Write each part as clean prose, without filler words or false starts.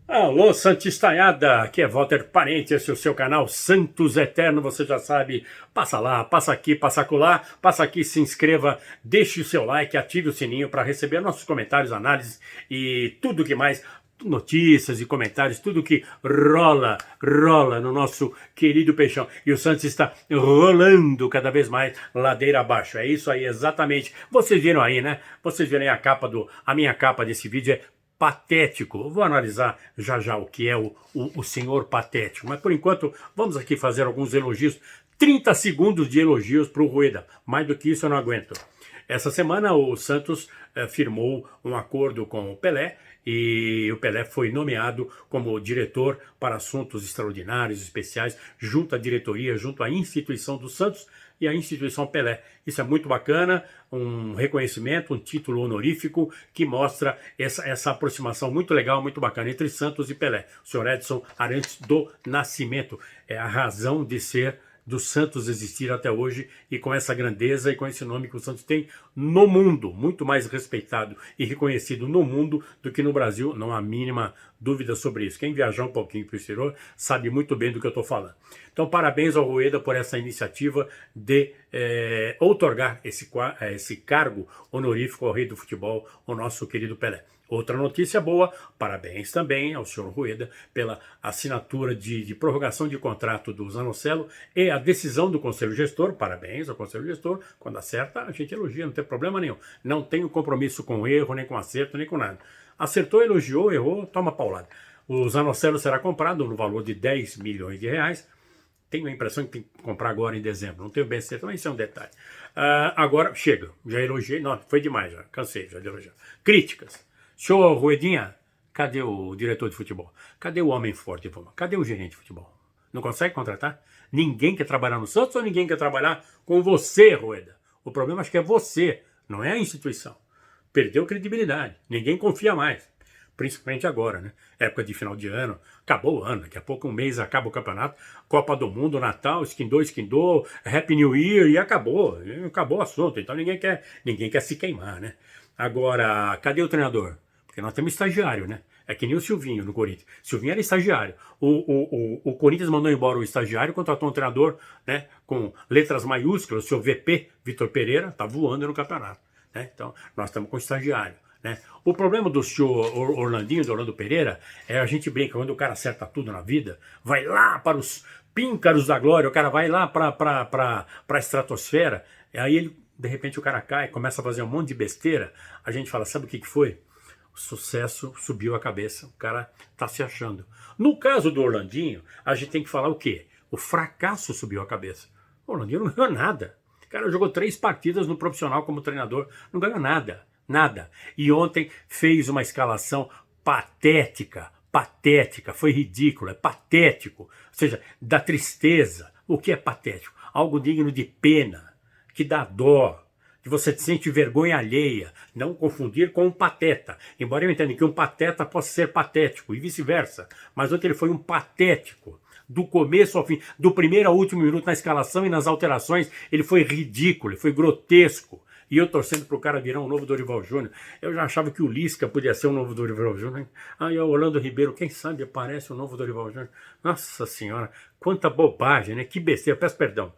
Alô, Santistanhada, aqui é Walter Parente, esse é o seu canal Santos Eterno, você já sabe, passa lá, passa aqui, passa acolá, passa aqui, se inscreva, deixe o seu like, ative o sininho para receber nossos comentários, análises e tudo que mais, notícias e comentários, tudo que rola no nosso querido Peixão. E o Santos está rolando cada vez mais ladeira abaixo, é isso aí, exatamente. Vocês viram aí, né? Vocês viram aí a minha capa desse vídeo é patético. Eu vou analisar já o que é o senhor patético. Mas por enquanto, vamos aqui fazer alguns elogios. 30 segundos de elogios para o Rueda. Mais do que isso eu não aguento. Essa semana o Santos firmou um acordo com o Pelé e o Pelé foi nomeado como diretor para assuntos extraordinários, especiais, junto à diretoria, junto à instituição do Santos e à instituição Pelé. Isso é muito bacana, um reconhecimento, um título honorífico que mostra essa aproximação muito legal, muito bacana entre Santos e Pelé. O senhor Edson Arantes do Nascimento é a razão de ser do Santos existir até hoje e com essa grandeza e com esse nome que o Santos tem no mundo, muito mais respeitado e reconhecido no mundo do que no Brasil, não há mínima dúvida sobre isso. Quem viajar um pouquinho para o exterior sabe muito bem do que eu estou falando. Então, parabéns ao Rueda por essa iniciativa de outorgar esse cargo honorífico ao rei do futebol, o nosso querido Pelé. Outra notícia boa, parabéns também ao senhor Rueda pela assinatura de prorrogação de contrato do Zanocelo e a decisão do Conselho Gestor, parabéns ao Conselho Gestor, quando acerta a gente elogia, não tem problema nenhum, não tenho compromisso com erro, nem com acerto, nem com nada. Acertou, elogiou, errou, toma paulada. O Zanocelo será comprado no valor de 10 milhões de reais, tenho a impressão que tem que comprar agora em dezembro, não tenho bem certo, mas isso é um detalhe. Agora, chega, já elogiei, não, foi demais já, cansei já de elogiar. Críticas. Senhor Ruedinha, cadê o diretor de futebol? Cadê o homem forte? Cadê o gerente de futebol? Não consegue contratar? Ninguém quer trabalhar no Santos ou ninguém quer trabalhar com você, Rueda? O problema acho que é você, não é a instituição. Perdeu credibilidade, ninguém confia mais. Principalmente agora, né? Época de final de ano, acabou o ano, daqui a pouco um mês acaba o campeonato, Copa do Mundo, Natal, esquindou, Happy New Year e acabou o assunto. Então ninguém quer se queimar, né? Agora, cadê o treinador? Porque nós temos estagiário, né? É que nem o Silvinho no Corinthians. O Silvinho era estagiário. O Corinthians mandou embora o estagiário, contratou um treinador, né, com letras maiúsculas, o seu VP, Vitor Pereira, tá voando no campeonato. Né? Então, nós estamos com estagiário. Né? O problema do senhor Orlandinho, do Orlando Pereira, é a gente brinca, quando o cara acerta tudo na vida, vai lá para os píncaros da glória, o cara vai lá para a estratosfera, e aí ele, de repente o cara cai, começa a fazer um monte de besteira, a gente fala, sabe o que foi? O sucesso subiu a cabeça, o cara tá se achando. No caso do Orlandinho, a gente tem que falar o quê? O fracasso subiu a cabeça. O Orlandinho não ganhou nada. O cara jogou 3 partidas no profissional como treinador, não ganhou nada. Nada. E ontem fez uma escalação patética, foi ridículo, é patético. Ou seja, dá tristeza. O que é patético? Algo digno de pena, que dá dó, que você sente vergonha alheia. Não confundir com um pateta. Embora eu entenda que um pateta possa ser patético e vice-versa. Mas ontem ele foi um patético. Do começo ao fim, do primeiro ao último minuto na escalação e nas alterações, ele foi ridículo, ele foi grotesco. E eu torcendo para o cara virar um novo Dorival Júnior. Eu já achava que o Lisca podia ser um novo Dorival Júnior. Aí o Orlando Ribeiro, quem sabe aparece um novo Dorival Júnior. Nossa senhora, quanta bobagem, né? Que besteira. Peço perdão.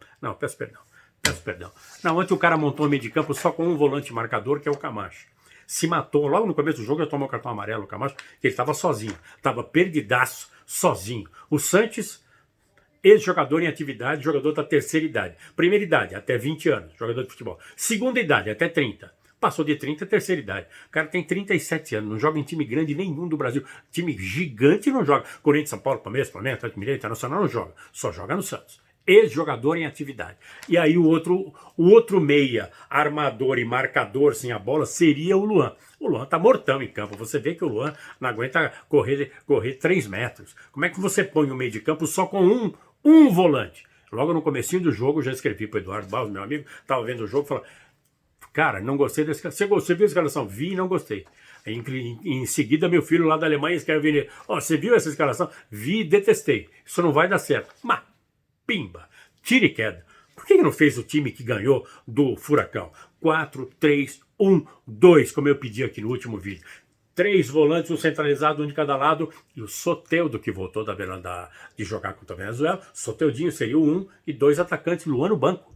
Não, ontem o cara montou um meio de campo só com um volante marcador, que é o Camacho. Se matou. Logo no começo do jogo, já tomou o cartão amarelo, o Camacho, que ele estava sozinho. Estava perdidaço, sozinho. O Sanches, ex-jogador em atividade, jogador da terceira idade. Primeira idade, até 20 anos, jogador de futebol. Segunda idade, até 30. Passou de 30 é terceira idade. O cara tem 37 anos, não joga em time grande nenhum do Brasil. Time gigante não joga. Corinthians, São Paulo, Palmeiras, Flamengo, Atlético Mineiro, Internacional não joga. Só joga no Santos. Ex-jogador em atividade. E aí o outro meia, armador e marcador sem a bola, seria o Luan. O Luan tá mortão em campo. Você vê que o Luan não aguenta correr 3 metros. Como é que você põe o meio de campo só com um volante? Logo no comecinho do jogo, já escrevi para o Eduardo Barros, meu amigo, estava vendo o jogo, falou, cara, não gostei desse cara. Você viu a escalação? Vi e não gostei. Em seguida, meu filho lá da Alemanha escreve, você viu essa escalação? Vi e detestei. Isso não vai dar certo. Mas, pimba, tira e queda. Por que não fez o time que ganhou do Furacão? 4, 3, 1, 2, como eu pedi aqui no último vídeo. 3 volantes, um centralizado, um de cada lado, e o Soteldo, que voltou de jogar contra a Venezuela. Soteldinho seria o 1 e 2 atacantes, Luan no banco.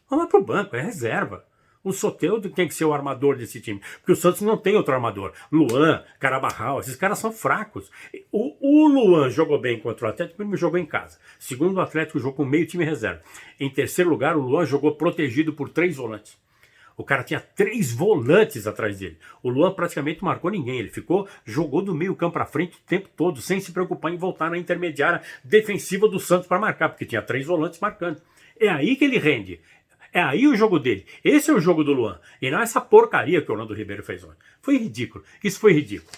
Vamos para o banco, é reserva. O Soteldo tem que ser o armador desse time, porque o Santos não tem outro armador. Luan, Carabarral, esses caras são fracos. O Luan jogou bem contra o Atlético, ele jogou em casa. Segundo, o Atlético jogou com meio time reserva. Em terceiro lugar, o Luan jogou protegido por 3 volantes. O cara tinha 3 volantes atrás dele. O Luan praticamente não marcou ninguém. Ele jogou do meio campo para frente o tempo todo, sem se preocupar em voltar na intermediária defensiva do Santos para marcar, porque tinha 3 volantes marcando. É aí que ele rende. É aí o jogo dele. Esse é o jogo do Luan. E não essa porcaria que o Orlando Ribeiro fez ontem. Foi ridículo. Isso foi ridículo.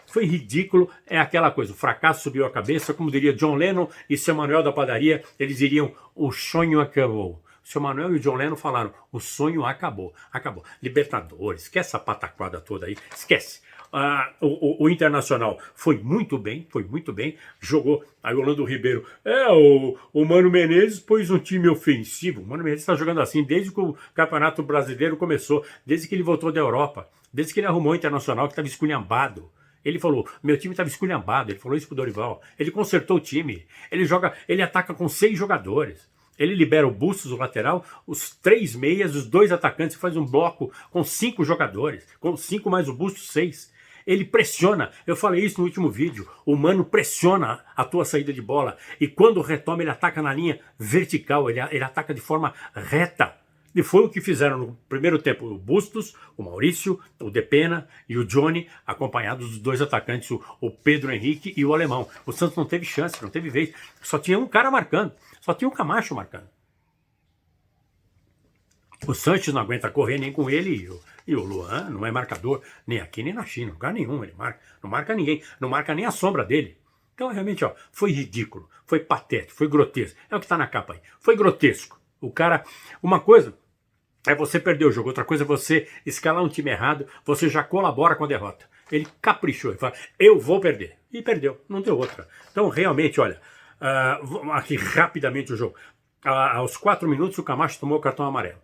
Foi ridículo. É aquela coisa. O fracasso subiu a cabeça. Como diria John Lennon e seu Manuel da padaria, eles diriam: o sonho acabou. O seu Manuel e o John Lennon falaram: o sonho acabou. Acabou. Libertadores. Esquece essa pataquada toda aí. Esquece. O Internacional foi muito bem, jogou. Aí o Orlando Ribeiro, o Mano Menezes pôs um time ofensivo. O Mano Menezes está jogando assim desde que o Campeonato Brasileiro começou, desde que ele voltou da Europa, desde que ele arrumou o Internacional, que estava esculhambado. Ele falou: meu time estava esculhambado. Ele falou isso pro Dorival. Ele consertou o time. Ele ataca com 6 jogadores. Ele libera o Bustos, o lateral, os 3 meias, os 2 atacantes, e faz um bloco com 5 jogadores. Com 5 mais o Bustos, 6. Ele pressiona. Eu falei isso no último vídeo. O Mano pressiona a tua saída de bola. E quando retoma, ele ataca na linha vertical. Ele ataca de forma reta. E foi o que fizeram no primeiro tempo o Bustos, o Maurício, o Depena e o Johnny, acompanhados dos 2 atacantes, o Pedro Henrique e o Alemão. O Santos não teve chance, não teve vez. Só tinha um cara marcando. Só tinha o Camacho marcando. O Santos não aguenta correr nem com ele e o Luan não é marcador nem aqui nem na China, lugar nenhum ele marca. Não marca ninguém, não marca nem a sombra dele. Então realmente foi ridículo, foi patético, foi grotesco. É o que está na capa aí. Foi grotesco. O cara, uma coisa é você perder o jogo, outra coisa é você escalar um time errado, você já colabora com a derrota. Ele caprichou, ele fala: eu vou perder. E perdeu, não deu outra. Então realmente, olha, aqui rapidamente o jogo. Aos 4 minutos o Camacho tomou o cartão amarelo.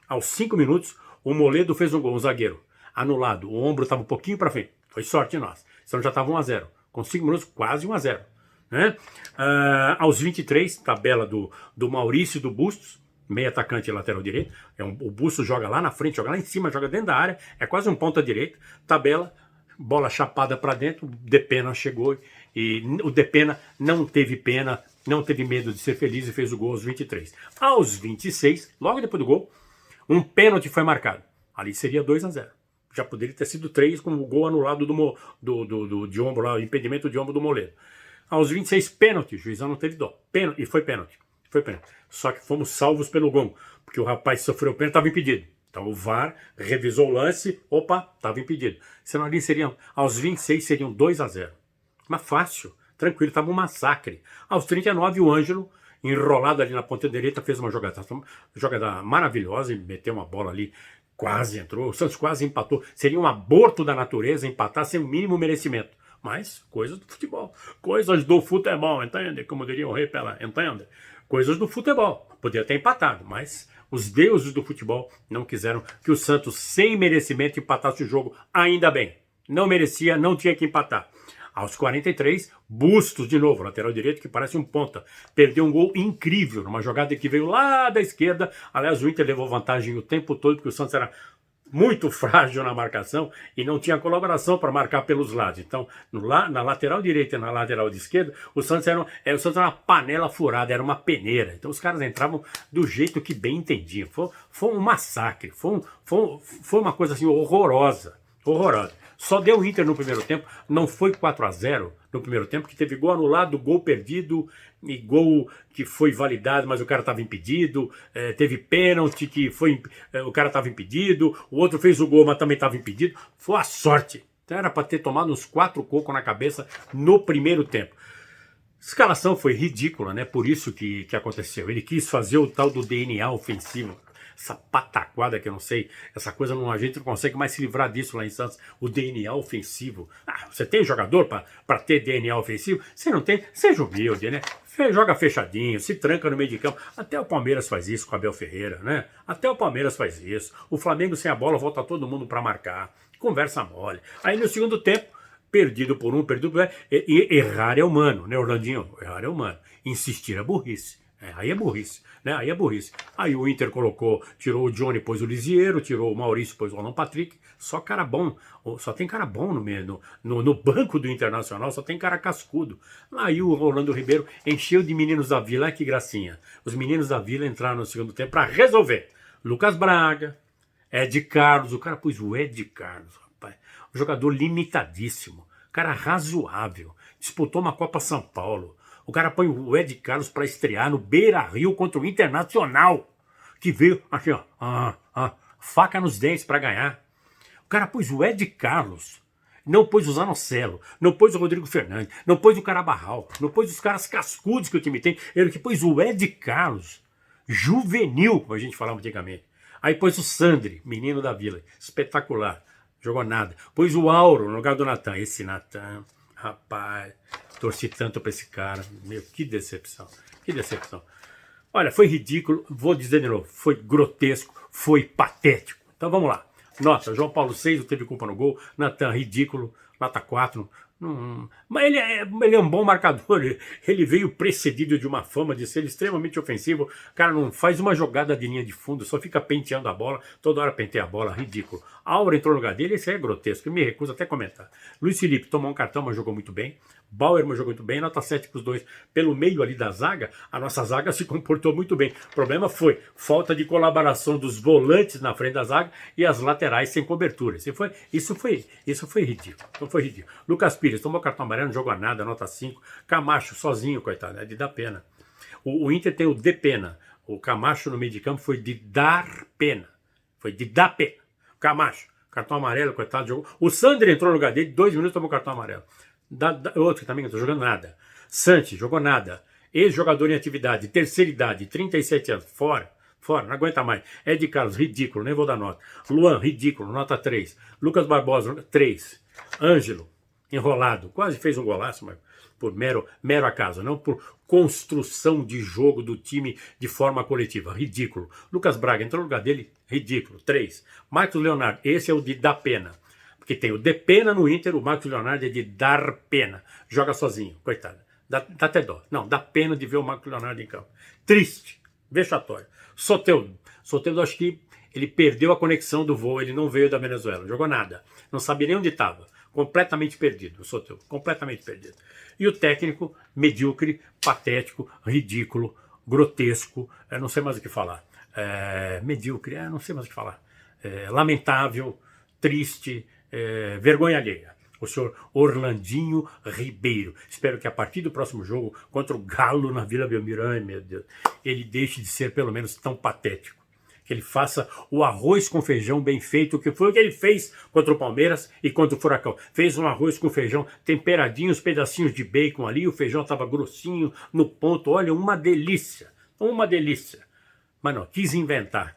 Aos 5 minutos o Moledo fez um gol, um zagueiro. Anulado, o ombro estava um pouquinho para frente. Foi sorte nossa, senão já estava 1-0. Com 5 minutos, quase 1-0. Né? Aos 23, tabela do Maurício e do Bustos, meio atacante e lateral direito. O Bustos joga lá na frente, joga lá em cima, joga dentro da área, é quase um ponta direito. Tabela, bola chapada para dentro, o Depena chegou e o Depena não teve pena, não teve medo de ser feliz e fez o gol aos 23. Aos 26, logo depois do gol, um pênalti foi marcado. Ali seria 2-0. Já poderia ter sido 3 com o gol anulado de ombro lá, o impedimento de ombro do Moledo. Aos 26, pênalti. O juizão não teve dó. Pênalti, e foi pênalti. Foi pênalti. Só que fomos salvos pelo gol, porque o rapaz sofreu pênalti, estava impedido. Então o VAR revisou o lance, opa, estava impedido. Senão ali aos 26 seriam 2-0. Mas fácil, tranquilo, estava um massacre. Aos 39, o Ângelo, enrolado ali na ponta direita, fez uma jogada maravilhosa e meteu uma bola ali, quase entrou. O Santos quase empatou. Seria um aborto da natureza empatar sem o mínimo merecimento. Mas coisas do futebol. Coisas do futebol, entende? Como diria o Rei Pelé, entende? Coisas do futebol. Poderia ter empatado, mas os deuses do futebol não quiseram que o Santos, sem merecimento, empatasse o jogo. Ainda bem. Não merecia, não tinha que empatar. Aos 43, Bustos de novo, lateral direito, que parece um ponta. Perdeu um gol incrível, numa jogada que veio lá da esquerda. Aliás, o Inter levou vantagem o tempo todo, porque o Santos era muito frágil na marcação e não tinha colaboração para marcar pelos lados. Então, na lateral direita e na lateral de esquerda, o Santos era uma panela furada, era uma peneira. Então, os caras entravam do jeito que bem entendiam. Foi um massacre, foi uma coisa assim horrorosa. Só deu Inter no primeiro tempo, não foi 4-0 no primeiro tempo, que teve gol anulado, gol perdido e gol que foi validado, mas o cara estava impedido, teve pênalti que o cara estava impedido, o outro fez o gol, mas também estava impedido. Foi a sorte. Então era para ter tomado uns 4 cocos na cabeça no primeiro tempo. A escalação foi ridícula, né? Por isso que aconteceu. Ele quis fazer o tal do DNA ofensivo. Essa pataquada que eu não sei, essa coisa a gente não consegue mais se livrar disso lá em Santos, o DNA ofensivo. Você tem jogador para ter DNA ofensivo? Você não tem? Seja humilde, né? Joga fechadinho, se tranca no meio de campo. Até o Palmeiras faz isso com o Abel Ferreira, né? Até o Palmeiras faz isso. O Flamengo sem a bola volta todo mundo para marcar. Conversa mole. Aí no segundo tempo, Perdido por um, perdido por... errar é humano, né, Orlandinho? Errar é humano. Insistir é burrice. Aí é burrice, né? Aí é burrice. Aí o Inter tirou o Johnny, pôs o Lisiero, tirou o Maurício, pôs o Alan Patrick. Só cara bom, só tem cara bom no banco do Internacional, só tem cara cascudo. Aí o Orlando Ribeiro encheu de meninos da Vila, que gracinha. Os meninos da Vila entraram no segundo tempo para resolver. Lucas Braga, Ed Carlos, o cara pôs o Ed Carlos, rapaz. Um jogador limitadíssimo, cara razoável. Disputou uma Copa São Paulo. O cara põe o Ed Carlos para estrear no Beira-Rio contra o Internacional, que veio aqui, ó, faca nos dentes para ganhar. O cara pôs o Ed Carlos, não pôs o Zanocelo, não pôs o Rodrigo Fernandes, não pôs o Carabarral, não pôs os caras cascudos que o time tem, ele que pôs o Ed Carlos, juvenil, como a gente falava antigamente. Aí pôs o Sandri, menino da Vila, espetacular, jogou nada. Pôs o Auro no lugar do Natan, esse Natan, rapaz... Torci tanto para esse cara. Meu, que decepção. Que decepção. Olha, foi ridículo. Vou dizer de novo. Foi grotesco. Foi patético. Então vamos lá. Nota. João Paulo 6 não teve culpa no gol. Natan, ridículo. Nota 4. Mas ele é um bom marcador. Ele veio precedido de uma fama de ser extremamente ofensivo. O cara não faz uma jogada de linha de fundo. Só fica penteando a bola. Toda hora penteia a bola. Ridículo. Aura entrou no lugar dele. Esse aí é grotesco. Eu me recuso até a comentar. Luiz Felipe tomou um cartão, mas jogou muito bem. Bauerman jogou muito bem, nota 7 para os dois. Pelo meio ali da zaga, a nossa zaga se comportou muito bem. O problema foi falta de colaboração dos volantes na frente da zaga e as laterais sem cobertura. Isso foi ridículo. Então foi ridículo. Lucas Pires tomou cartão amarelo, não jogou nada, nota 5. Camacho sozinho, coitado, é de dar pena. O Inter tem o de pena. O Camacho no meio de campo foi de dar pena. Foi de dar pena. Camacho, cartão amarelo, coitado, jogou. O Sandri entrou no lugar dele, 2 minutos tomou cartão amarelo. Outro que também não estou jogando nada. Santi, jogou nada. Ex-jogador em atividade, terceira idade, 37 anos, fora, não aguenta mais. Ed Carlos, ridículo, nem vou dar nota. Luan, ridículo, nota 3. Lucas Barbosa, 3. Ângelo, enrolado, quase fez um golaço, mas por mero acaso, não por construção de jogo do time de forma coletiva, ridículo. Lucas Braga, entrou no lugar dele, ridículo, 3. Marcos Leonardo, esse é o de dar pena. Porque tem o de pena no Inter, o Marcos Leonardo é de dar pena. Joga sozinho, coitado. Dá até dó. Não, dá pena de ver o Marcos Leonardo em campo. Triste, vexatório. Soteldo, acho que ele perdeu a conexão do voo, ele não veio da Venezuela, jogou nada. Não sabia nem onde estava. Completamente perdido, o Soteldo, completamente perdido. E o técnico, medíocre, patético, ridículo, grotesco, não sei mais o que falar. Medíocre, não sei mais o que falar. Lamentável, triste, vergonha alheia. O senhor Orlandinho Ribeiro. Espero que a partir do próximo jogo contra o Galo na Vila Belmiro, ai meu Deus, ele deixe de ser pelo menos tão patético. Que ele faça o arroz com feijão bem feito, que foi o que ele fez contra o Palmeiras e contra o Furacão. Fez um arroz com feijão temperadinho, os pedacinhos de bacon ali, o feijão estava grossinho, no ponto. Olha, uma delícia, uma delícia. Mas não, quis inventar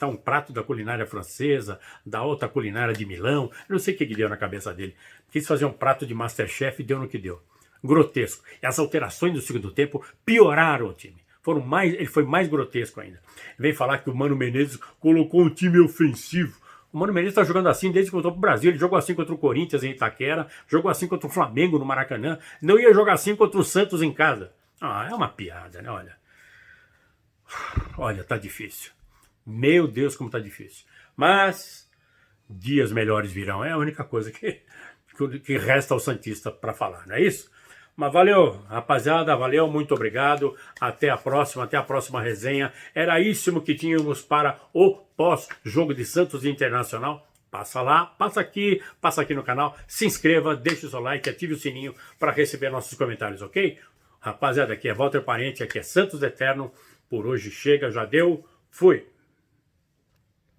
um prato da culinária francesa, da alta culinária de Milão, eu não sei o que deu na cabeça dele. Quis fazer um prato de Masterchef e deu no que deu. Grotesco. E as alterações do segundo tempo pioraram o time. Ele foi mais grotesco ainda. Veio falar que o Mano Menezes colocou um time ofensivo. O Mano Menezes está jogando assim desde que voltou para o Brasil. Ele jogou assim contra o Corinthians em Itaquera, jogou assim contra o Flamengo no Maracanã, não ia jogar assim contra o Santos em casa. É uma piada, né? Olha, tá difícil. Meu Deus, como tá difícil. Mas dias melhores virão. É a única coisa que resta ao Santista para falar, não é isso? Mas valeu, rapaziada, valeu, muito obrigado. Até a próxima resenha. Era isso que tínhamos para o pós-jogo de Santos Internacional. Passa lá, passa aqui no canal, se inscreva, deixe o seu like, ative o sininho para receber nossos comentários, ok? Rapaziada, aqui é Walter Parente, aqui é Santos Eterno. Por hoje chega, já deu, fui!